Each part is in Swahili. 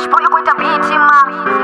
Cash boy by2324K.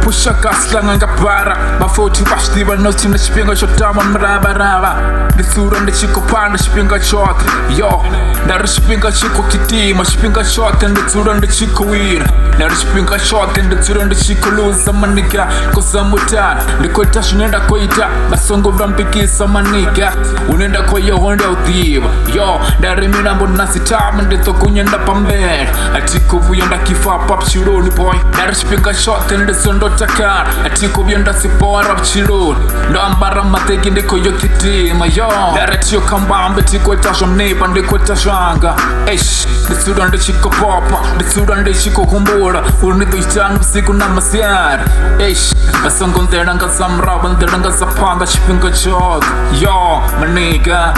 Pusha kaslanga ngapara bafoti bashdiba noti na chipinga chotama mrabaraba ndisura ndichikopanda chipinga chote yo ndari chipinga chiko kitima chipinga chote nditsura ndichikowina ndari chipinga chote nditsura ndichikoluza maniga kosamutana ndikota shinenda koita basongo vrampikisa maniga unenda koyo honda udhiba yo ndari minambo nasitama nditokunyenda pambere atikuvuya ndakifa papchironi boy ndari chipinga chote ndisundo takar atiko byenda sipora bchironi ndambara mategi ndiko yokitima yo daretio kambambe tiko tasho nipa ndiko tashanga nditsura ndichiko popa nditsura ndichiko kumbura urnido itanu usiku na masiara basongo ndera ngasamraba ndera ngasapanga chipinga chote yo maniga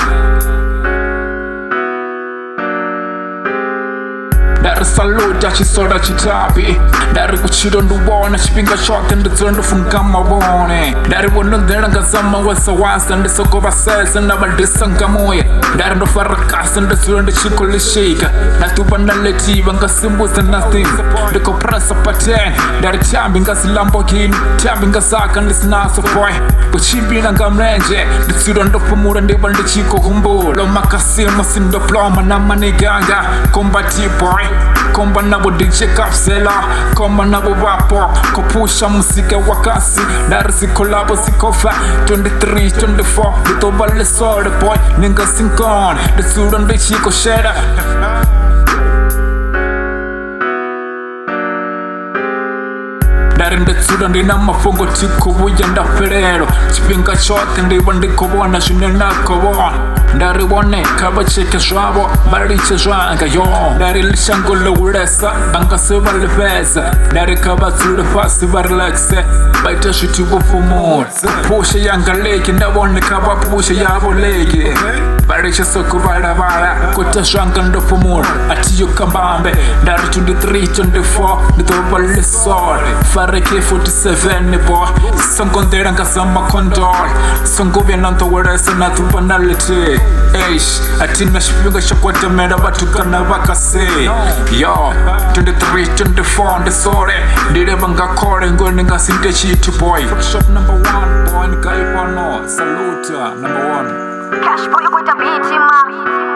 Dari saluda chisoda chitapi Dari kuchiro nduwona chipinga chote nditsura ndufunga mabone Dari wono ndera ngazama wasa ndisoko basese nabadisa ngamoya Dari ndofarakasa nditsura ndichikolishika Natuba naletiva ngasimbuza nothing Ndiko presa paten Dari chambi ngasilambogini Chambi ngasaka ndisinaso boy Kuchimbina ngamrenje Nditsura ndopumura ndiba ndichiko kumbula Loma kasimo sindoploma na maniganga Kombati boy Komba nabo DJ kapsela Komba nabo wapo Kopusha musika wakasi Dari sikolabo sikofa 23, 24 Litoba lesore boy Ninga sinkon Nditsura ndichiko sheda Dari ndetsura ndina mafungo tiko buya ndaperero Chipinga chote ndiba ndikobona shune nakobona Dari wone kabacheke zwabo bariche zwanga yo Dari lishangolo uresa Anga seba lefeza Dari kabatsura fasi barelaxe Baita shuti wufumura Pusha yanga leki ndabone kaba pusha yabo leki Bariche soko barabara Kota zwanga ndofumura Atiyo kambambe Dari 23, 24 Nitoba lesore Fara K47 ni boy Songo ndera ngasama kondol Songo vienanto uresa na tubanality atina shipinga shakwata mera batukana bakase yo 23, 24 ndisore ndireba ngakore ngone ngasinte chitu boy shop number 1 boy nkaipano saluta number 1 Cash boy by2324K.